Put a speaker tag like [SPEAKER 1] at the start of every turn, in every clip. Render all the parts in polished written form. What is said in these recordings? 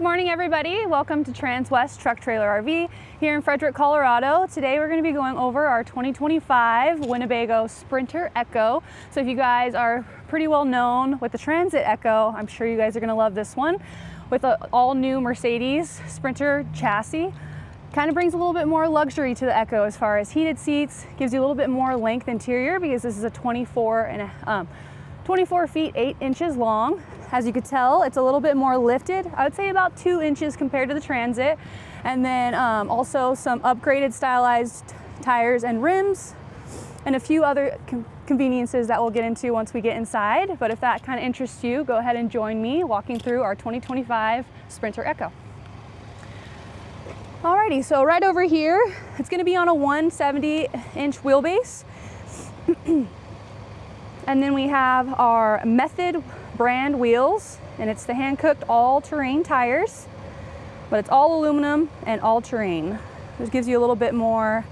[SPEAKER 1] Good morning, everybody. Welcome to Transwest Truck Trailer RV here in Frederick, Colorado. Today we're going to be going over our 2025 Winnebago Sprinter EKKO. So if you guys are pretty well known with the Transit EKKO, I'm sure you guys are going to love this one. With an all-new Mercedes Sprinter chassis, kind of brings a little bit more luxury to the EKKO as far as heated seats, gives you a little bit more length interior because this is a 24 feet 8 inches long. As you could tell, it's a little bit more lifted. I would say about 2 inches compared to the Transit. And then also some upgraded stylized tires and rims and a few other conveniences that we'll get into once we get inside. But if that kind of interests you, go ahead and join me walking through our 2025 Sprinter EKKO. Alrighty, so right over here, it's gonna be on a 170-inch wheelbase. And then we have our Method brand wheels, and it's the hand-cooked all-terrain tires, but it's all aluminum and all-terrain. This gives you a little bit more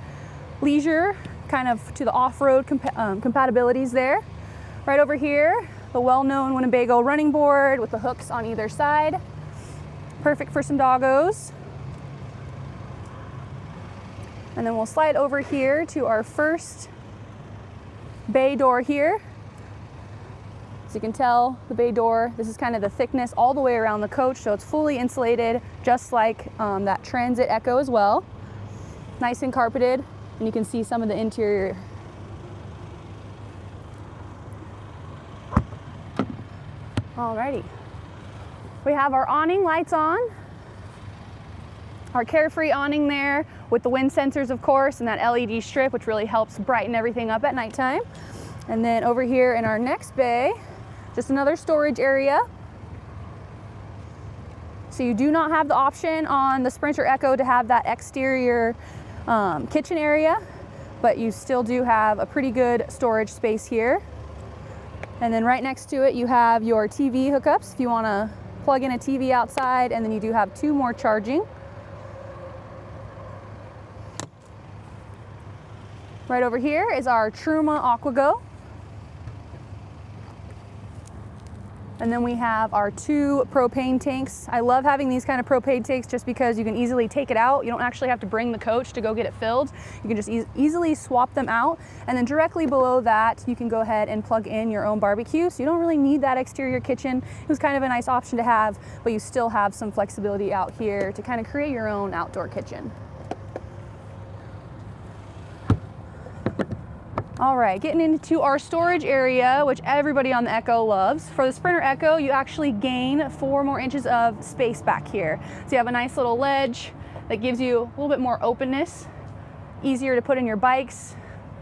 [SPEAKER 1] leisure, kind of to the off-road compatibilities there. Right over here, the well-known Winnebago running board with the hooks on either side. Perfect for some doggos. And then we'll slide over here to our first bay door here. As you can tell, the bay door, this is kind of the thickness all the way around the coach, so it's fully insulated, just like that Transit EKKO as well. Nice and carpeted, and you can see some of the interior. Alrighty. We have our awning lights on. Our Carefree awning there with the wind sensors, of course, and that LED strip, which really helps brighten everything up at nighttime. And then over here in our next bay, just another storage area. So you do not have the option on the Sprinter EKKO to have that exterior kitchen area, but you still do have a pretty good storage space here. And then right next to it, you have your TV hookups if you want to plug in a TV outside, and then you do have 2 more charging. Right over here is our Truma AquaGo. And then we have our 2 propane tanks. I love having these kind of propane tanks just because you can easily take it out. You don't actually have to bring the coach to go get it filled. You can just easily swap them out. And then directly below that, you can go ahead and plug in your own barbecue. So you don't really need that exterior kitchen. It was kind of a nice option to have, but you still have some flexibility out here to kind of create your own outdoor kitchen. All right, getting into our storage area, which everybody on the EKKO loves. For the Sprinter EKKO, you actually gain 4 more inches of space back here. So you have a nice little ledge that gives you a little bit more openness, easier to put in your bikes.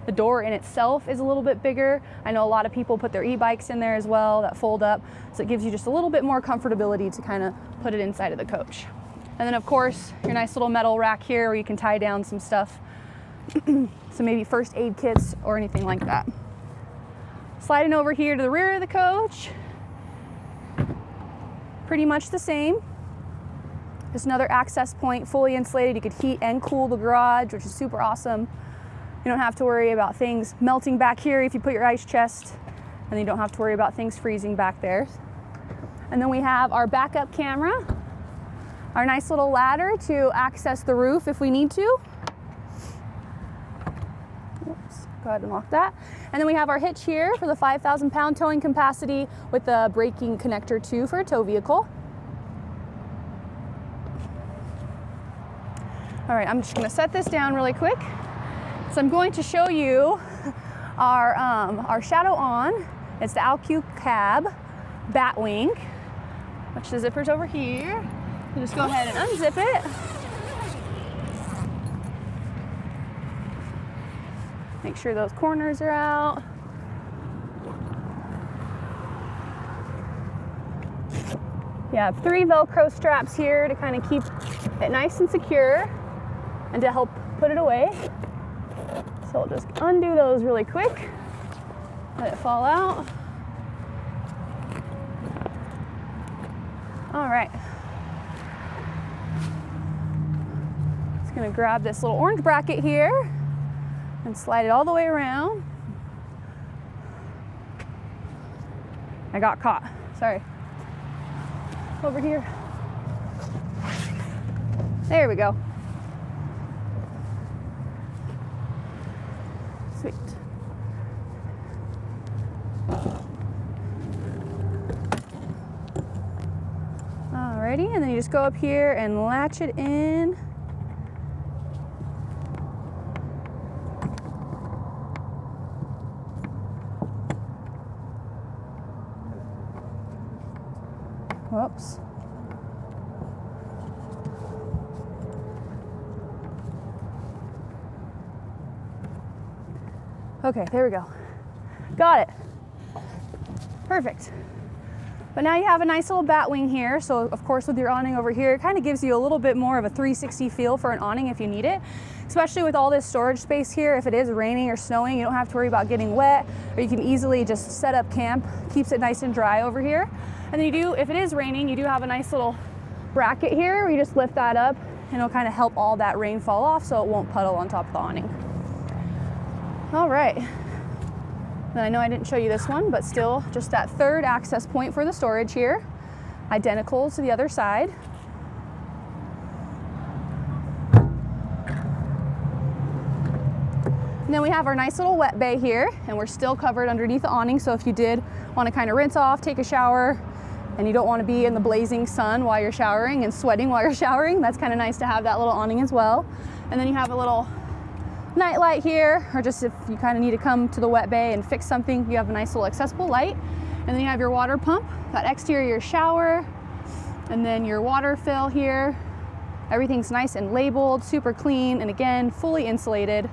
[SPEAKER 1] The door in itself is a little bit bigger. I know a lot of people put their e-bikes in there as well that fold up. So it gives you just a little bit more comfortability to kind of put it inside of the coach. And then of course, your nice little metal rack here where you can tie down some stuff. So maybe first aid kits or anything like that. Sliding over here to the rear of the coach, pretty much the same. Just another access point, fully insulated. You could heat and cool the garage, which is super awesome. You don't have to worry about things melting back here if you put your ice chest, and you don't have to worry about things freezing back there. And then we have our backup camera, our nice little ladder to access the roof if we need to. Go ahead and lock that. And then we have our hitch here for the 5,000-pound towing capacity with the braking connector too for a tow vehicle. All right, I'm just gonna set this down really quick. So I'm going to show you our Shadow On. It's the Alu-Cab Batwing, which the zipper's over here. You just go ahead and unzip it. Make sure those corners are out. You have 3 Velcro straps here to kind of keep it nice and secure and to help put it away. So I'll just undo those really quick. Let it fall out. All right. Just gonna grab this little orange bracket here and slide it all the way around. I got caught, sorry. Over here. There we go. Sweet. Alrighty, and then you just go up here and latch it in. Whoops. Okay, there we go. Got it. Perfect. But now you have a nice little bat wing here. So of course with your awning over here, it kind of gives you a little bit more of a 360 feel for an awning if you need it. Especially with all this storage space here, if it is raining or snowing, you don't have to worry about getting wet, or you can easily just set up camp. Keeps it nice and dry over here. And then you do, if it is raining, you do have a nice little bracket here where you just lift that up and it'll kind of help all that rain fall off so it won't puddle on top of the awning. All right. Then I know I didn't show you this one, but still just that third access point for the storage here, identical to the other side. And then we have our nice little wet bay here, and we're still covered underneath the awning. So if you did want to kind of rinse off, take a shower, and you don't want to be in the blazing sun while you're showering and sweating while you're showering, that's kind of nice to have that little awning as well. And then you have a little night light here, or just if you kind of need to come to the wet bay and fix something, you have a nice little accessible light. And then you have your water pump, that exterior shower, and then your water fill here. Everything's nice and labeled, super clean, and again, fully insulated.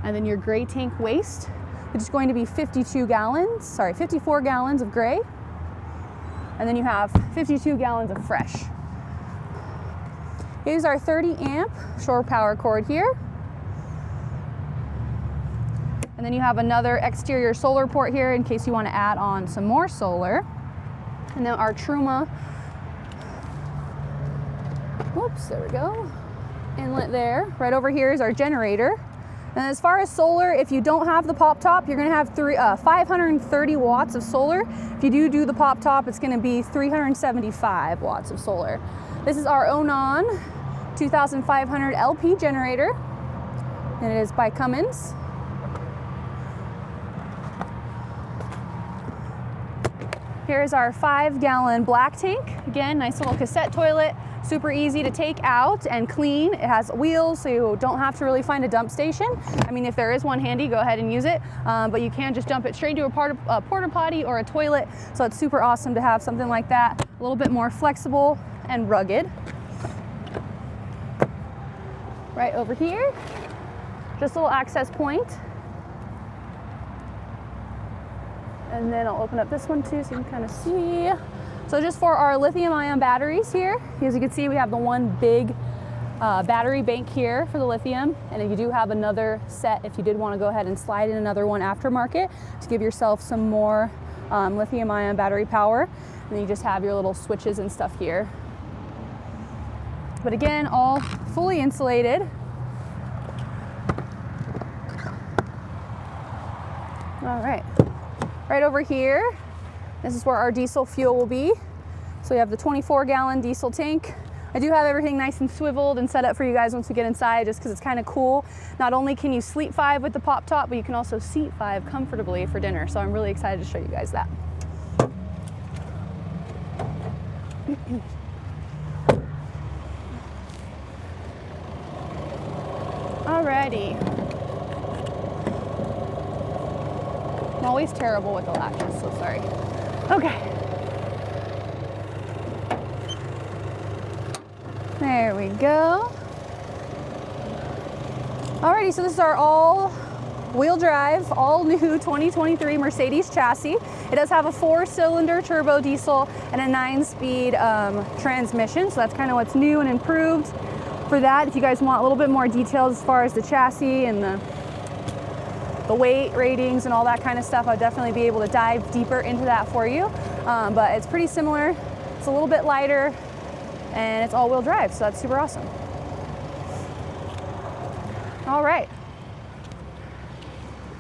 [SPEAKER 1] And then your gray tank waste, which is going to be 54 gallons of gray. And then you have 52 gallons of fresh. Here's our 30 amp shore power cord here. And then you have another exterior solar port here in case you want to add on some more solar. And then our Truma, whoops, there we go, inlet there. Right over here is our generator. And as far as solar, if you don't have the pop top, you're going to have 530 watts of solar. If you do the pop top, it's going to be 375 watts of solar. This is our Awning 2500 LP generator, and it is by Cummins. Here's our 5-gallon black tank. Again, nice little cassette toilet, super easy to take out and clean. It has wheels, so you don't have to really find a dump station. I mean, if there is one handy, go ahead and use it, but you can just dump it straight into a porta potty or a toilet, so it's super awesome to have something like that, a little bit more flexible and rugged. Right over here, just a little access point. And then I'll open up this one too so you can kind of see. So just for our lithium-ion batteries here, as you can see, we have the one big battery bank here for the lithium. And if you do have another set, if you did want to go ahead and slide in another one aftermarket to give yourself some more lithium-ion battery power. And then you just have your little switches and stuff here. But again, all fully insulated. All right. Right over here, this is where our diesel fuel will be. So we have the 24-gallon diesel tank. I do have everything nice and swiveled and set up for you guys once we get inside, just because it's kind of cool. Not only can you sleep 5 with the pop top, but you can also seat 5 comfortably for dinner. So I'm really excited to show you guys that. Alrighty. I'm always terrible with the latches, so sorry. Okay. There we go. Alrighty, so this is our all-wheel drive, all new 2023 Mercedes chassis. It does have a 4-cylinder turbo diesel and a 9-speed transmission, so that's kind of what's new and improved for that. If you guys want a little bit more details as far as the chassis and the weight ratings and all that kind of stuff, I'll definitely be able to dive deeper into that for you. But it's pretty similar. It's a little bit lighter and it's all-wheel drive, so that's super awesome. All right.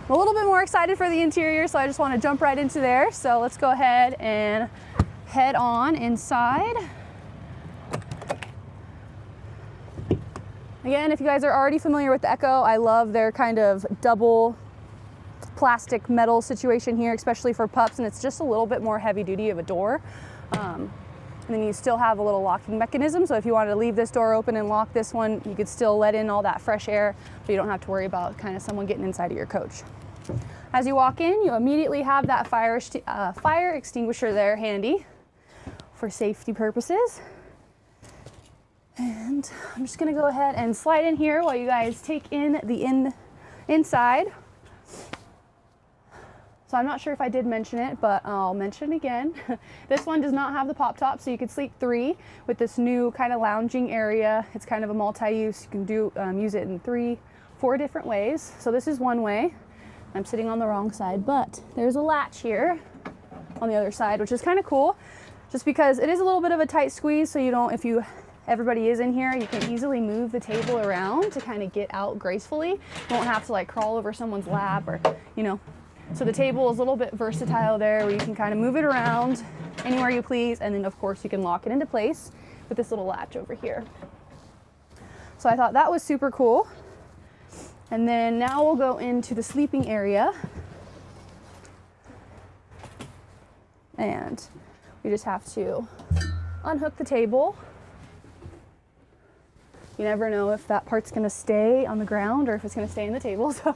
[SPEAKER 1] I'm a little bit more excited for the interior, so I just want to jump right into there. So let's go ahead and head on inside. Again, if you guys are already familiar with the EKKO, I love their kind of double plastic metal situation here, especially for pups, and it's just a little bit more heavy duty of a door. And then you still have a little locking mechanism, so if you wanted to leave this door open and lock this one, you could still let in all that fresh air, but you don't have to worry about kind of someone getting inside of your coach. As you walk in, you immediately have that fire extinguisher there handy for safety purposes. And I'm just gonna go ahead and slide in here while you guys take in the inside. So I'm not sure if I did mention it, but I'll mention it again. This one does not have the pop top, so you could sleep 3 with this new kind of lounging area. It's kind of a multi-use. You can use it in 4 different ways. So this is one way. I'm sitting on the wrong side, but there's a latch here on the other side, which is kind of cool, just because it is a little bit of a tight squeeze. So you don't, everybody is in here, you can easily move the table around to kind of get out gracefully. You won't have to like crawl over someone's lap or, you know. So the table is a little bit versatile there, where you can kind of move it around anywhere you please, and then of course you can lock it into place with this little latch over here. So I thought that was super cool. And then now we'll go into the sleeping area. And we just have to unhook the table. You never know if that part's gonna stay on the ground or if it's gonna stay in the table. So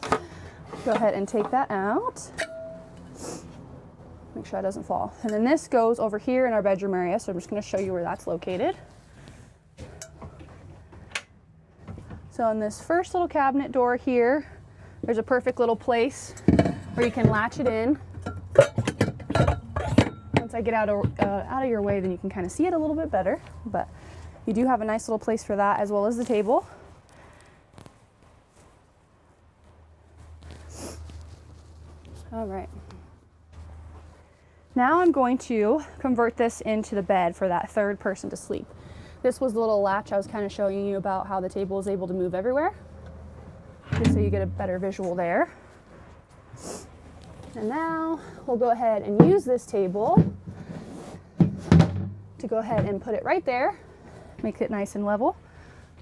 [SPEAKER 1] go ahead and take that out. Make sure that doesn't fall. And then this goes over here in our bedroom area, so I'm just going to show you where that's located. So in this first little cabinet door here, there's a perfect little place where you can latch it in. Once I get out of your way, then you can kind of see it a little bit better, but you do have a nice little place for that, as well as the table. All right. Now I'm going to convert this into the bed for that third person to sleep. This was the little latch I was kind of showing you about, how the table is able to move everywhere, just so you get a better visual there. And now we'll go ahead and use this table to go ahead and put it right there, make it nice and level.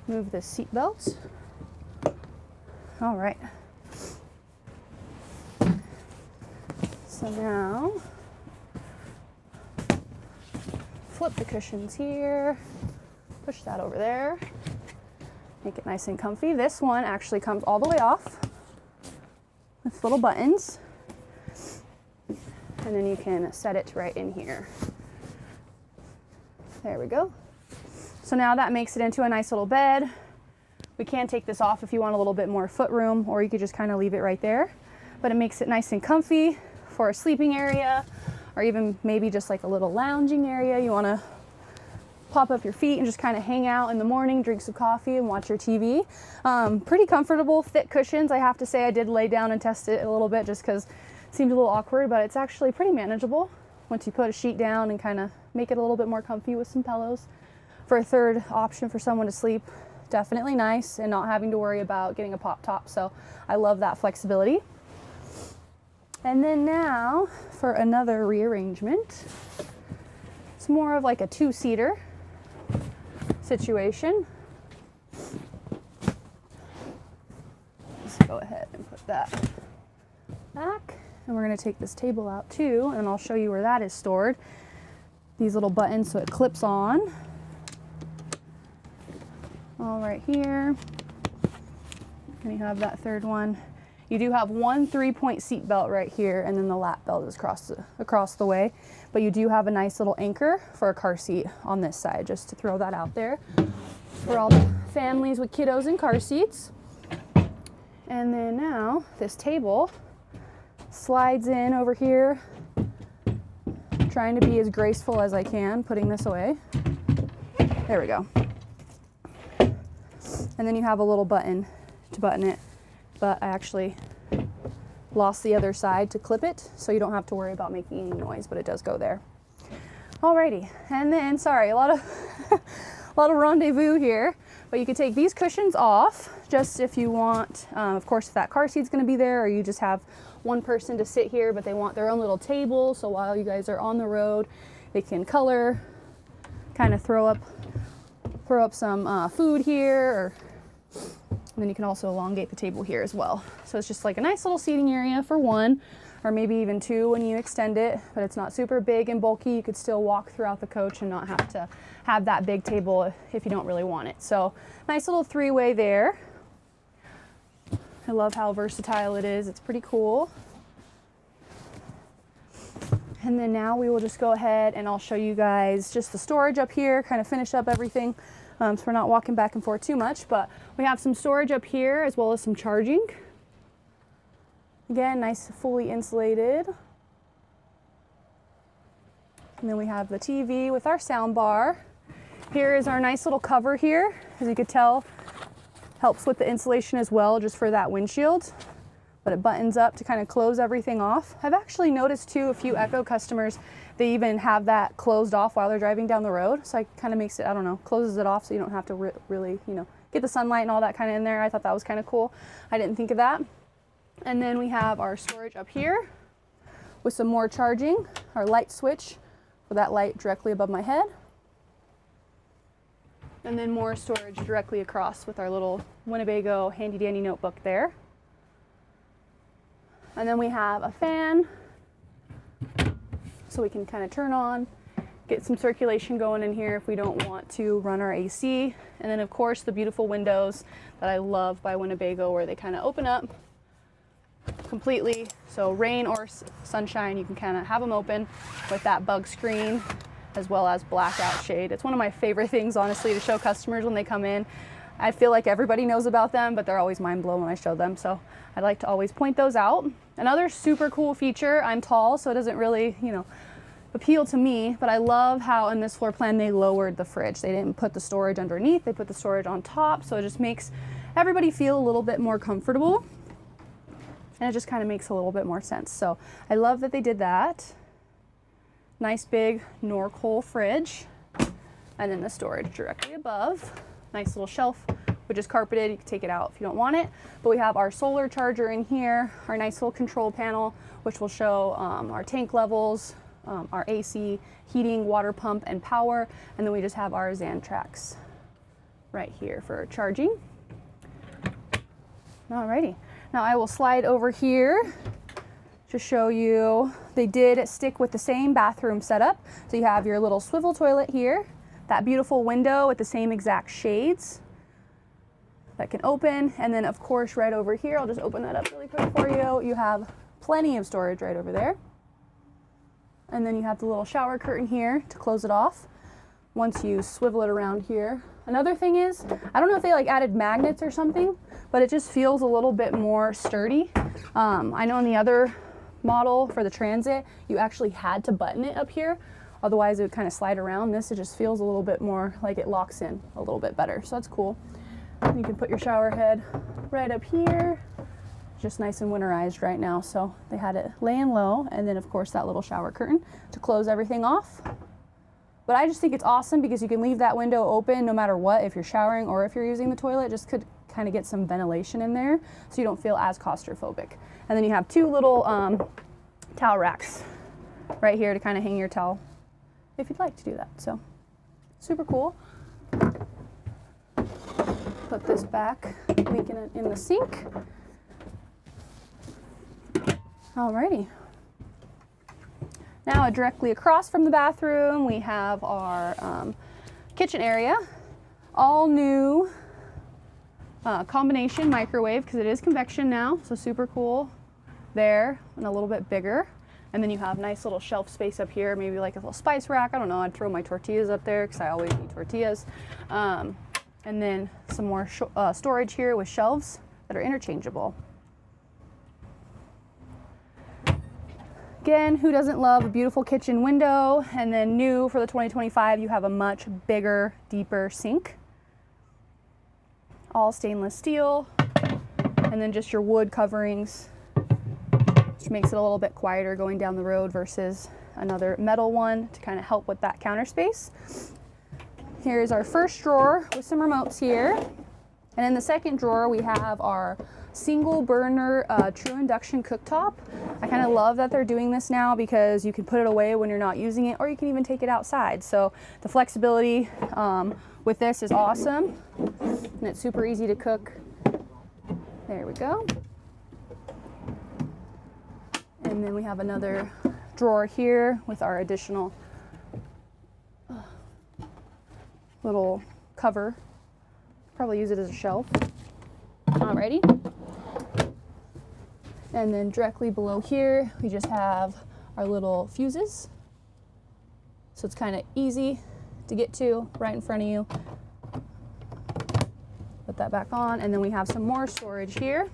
[SPEAKER 1] Move the seat belts. All right. So now, flip the cushions here, push that over there, make it nice and comfy. This one actually comes all the way off with little buttons, and then you can set it right in here. There we go. So now that makes it into a nice little bed. We can take this off if you want a little bit more foot room, or you could just kind of leave it right there, but it makes it nice and comfy for a sleeping area, or even maybe just like a little lounging area. You want to pop up your feet and just kind of hang out in the morning, drink some coffee and watch your TV. Pretty comfortable, thick cushions. I have to say I did lay down and test it a little bit just because it seemed a little awkward, but it's actually pretty manageable once you put a sheet down and kind of make it a little bit more comfy with some pillows. For a third option for someone to sleep, definitely nice, and not having to worry about getting a pop top. So I love that flexibility. And then now for another rearrangement. It's more of like a 2-seater situation. Let's go ahead and put that back. And we're gonna take this table out too, and I'll show you where that is stored. These little buttons so it clips on. All right here. And you have that third one. You do have one 3-point seat belt right here, and then the lap belt is across the way. But you do have a nice little anchor for a car seat on this side, just to throw that out there for all the families with kiddos in car seats. And then now this table slides in over here, trying to be as graceful as I can, putting this away. There we go. And then you have a little button to button it, but I actually lost the other side to clip it, so you don't have to worry about making any noise, but it does go there. Alrighty, and then, sorry, a lot of rendezvous here, but you could take these cushions off, just if you want, of course, if that car seat's gonna be there, or you just have one person to sit here, but they want their own little table, so while you guys are on the road, they can color, kind of throw up some food here, or And then you can also elongate the table here as well. So it's just like a nice little seating area for one, or maybe even two when you extend it, but it's not super big and bulky. You could still walk throughout the coach and not have to have that big table if you don't really want it. So nice little three-way there. I love how versatile it is. It's pretty cool. And then now we will just go ahead and I'll show you guys just the storage up here, kind of finish up everything. So we're not walking back and forth too much, but we have some storage up here as well as some charging. Again, nice, fully insulated. And then we have the TV with our sound bar. Here is our nice little cover here. As you could tell, helps with the insulation as well, just for that windshield. But it buttons up to kind of close everything off. I've actually noticed too, a few EKKO customers, they even have that closed off while they're driving down the road. So it kind of makes it, I don't know, closes it off so you don't have to really, you know, get the sunlight and all that kind of in there. I thought that was kind of cool. I didn't think of that. And then we have our storage up here with some more charging, our light switch for that light directly above my head. And then more storage directly across with our little Winnebago handy dandy notebook there. And then we have a fan, so we can kind of turn on, get some circulation going in here if we don't want to run our AC. And then of course the beautiful windows that I love by Winnebago, where they kind of open up completely. So rain or sunshine, you can kind of have them open with that bug screen as well as blackout shade. It's one of my favorite things, honestly, to show customers when they come in. I feel like everybody knows about them, but they're always mind blown when I show them. So I like to always point those out. Another super cool feature, I'm tall, so it doesn't really, you know, appeal to me, but I love how in this floor plan they lowered the fridge. They didn't put the storage underneath, they put the storage on top, so it just makes everybody feel a little bit more comfortable. And it just kind of makes a little bit more sense. So I love that they did that. Nice big Norcoal fridge. And then the storage directly above. Nice little shelf, which is carpeted. You can take it out if you don't want it. But we have our solar charger in here, our nice little control panel, which will show our tank levels, our AC, heating, water pump, and power. And then we just have our Xantrax right here for charging. Alrighty. Now I will slide over here to show you, they did stick with the same bathroom setup. So you have your little swivel toilet here, that beautiful window with the same exact shades that can open. And then of course right over here, I'll just open that up really quick for you. You have plenty of storage right over there. And then you have the little shower curtain here to close it off once you swivel it around here. Another thing is, I don't know if they like added magnets or something, but it just feels a little bit more sturdy. I know in the other model for the Transit, you actually had to button it up here. Otherwise it would kind of slide around. This, it just feels a little bit more like it locks in a little bit better. So that's cool. You can put your shower head right up here. Just nice and winterized right now. So they had it laying low. And then of course that little shower curtain to close everything off. But I just think it's awesome because you can leave that window open no matter what, if you're showering or if you're using the toilet. Just could kind of get some ventilation in there so you don't feel as claustrophobic. And then you have two little towel racks right here to kind of hang your towel if you'd like to do that. So super cool. Put this back, leaking it in the sink. Alrighty. Now directly across from the bathroom, we have our kitchen area. All new combination microwave because it is convection now, so super cool there, and a little bit bigger. And then you have nice little shelf space up here, maybe like a little spice rack. I don't know, I'd throw my tortillas up there because I always eat tortillas. And then some more storage here with shelves that are interchangeable. Again, who doesn't love a beautiful kitchen window? And then new for the 2025, you have a much bigger, deeper sink. All stainless steel. And then just your wood coverings, which makes it a little bit quieter going down the road versus another metal one to kind of help with that counter space. Here's our first drawer with some remotes here. And in the second drawer, we have our single burner true induction cooktop. I kind of love that they're doing this now because you can put it away when you're not using it, or you can even take it outside. So the flexibility with this is awesome, and it's super easy to cook. There we go. And then we have another drawer here with our additional little cover. Probably use it as a shelf. Alrighty. And then directly below here, we just have our little fuses. So it's kind of easy to get to, right in front of you. Put that back on, and then we have some more storage here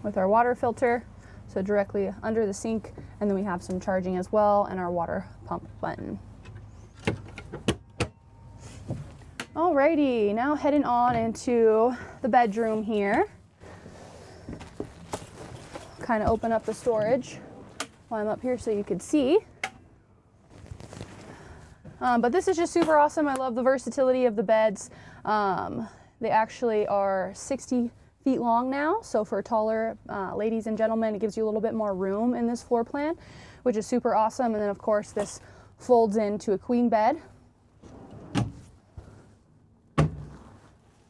[SPEAKER 1] with our water filter. So directly under the sink, and then we have some charging as well, and our water pump button. Alrighty, now heading on into the bedroom here. Kind of open up the storage while I'm up here so you could see. But this is just super awesome. I love the versatility of the beds. They actually are 60 feet long now, so for taller ladies and gentlemen, it gives you a little bit more room in this floor plan, which is super awesome. And then of course this folds into a queen bed.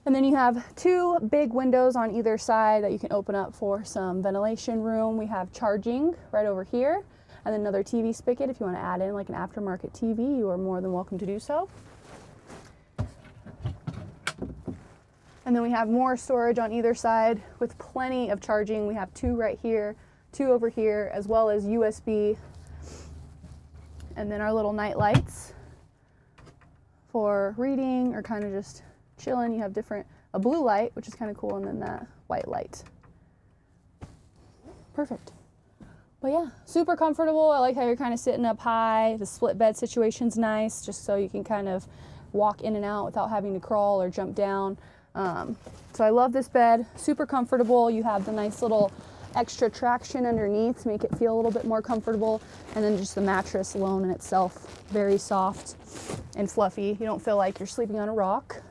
[SPEAKER 1] And then you have two big windows on either side that you can open up for some ventilation room. We have charging right over here, and then another TV spigot. If you want to add in like an aftermarket TV, you are more than welcome to do so. And then we have more storage on either side with plenty of charging. We have two right here, two over here, as well as USB. And then our little night lights for reading or kind of just chilling. You have a blue light, which is kind of cool, and then that white light. Perfect. But yeah, super comfortable. I like how you're kind of sitting up high. The split bed situation's nice, just so you can kind of walk in and out without having to crawl or jump down. So I love this bed, super comfortable. You have the nice little extra traction underneath to make it feel a little bit more comfortable. And then just the mattress alone in itself, very soft and fluffy. You don't feel like you're sleeping on a rock.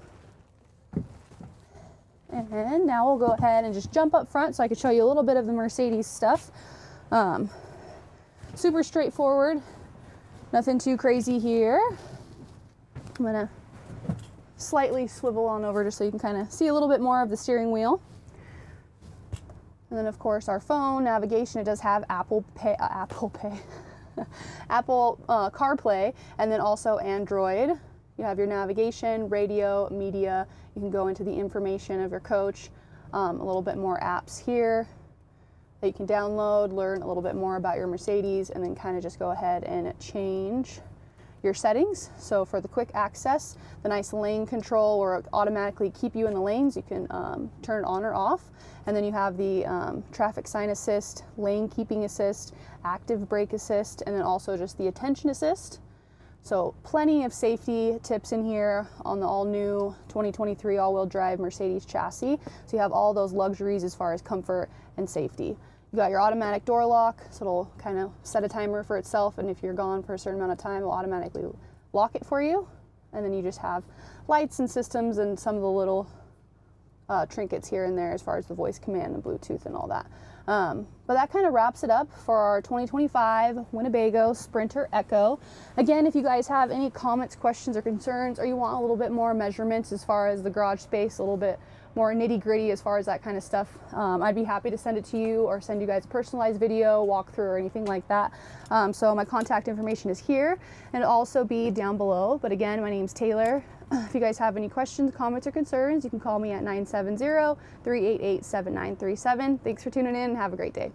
[SPEAKER 1] And now we'll go ahead and just jump up front so I can show you a little bit of the Mercedes stuff. Super straightforward, nothing too crazy here. I'm gonna slightly swivel on over just so you can kind of see a little bit more of the steering wheel. And then of course our phone navigation, it does have Apple CarPlay, and then also Android. You have your navigation, radio, media. You can go into the information of your coach, a little bit more apps here that you can download, learn a little bit more about your Mercedes, and then kind of just go ahead and change your settings. So for the quick access, the nice lane control where it automatically keep you in the lanes, you can turn it on or off. And then you have the traffic sign assist, lane keeping assist, active brake assist, and then also just the attention assist. So plenty of safety tips in here on the all new 2023 all-wheel drive Mercedes chassis. So you have all those luxuries as far as comfort and safety. You got your automatic door lock, so it'll kind of set a timer for itself, and if you're gone for a certain amount of time, it'll automatically lock it for you. And then you just have lights and systems and some of the little trinkets here and there as far as the voice command and Bluetooth and all that. But that kind of wraps it up for our 2025 Winnebago Sprinter EKKO. Again, if you guys have any comments, questions, or concerns, or you want a little bit more measurements as far as the garage space, a little bit more nitty-gritty as far as that kind of stuff, I'd be happy to send it to you or send you guys a personalized video, walkthrough, or anything like that. So my contact information is here, and it'll also be down below. But again, my name's Taylor. If you guys have any questions, comments, or concerns, you can call me at 970-388-7937. Thanks for tuning in and have a great day.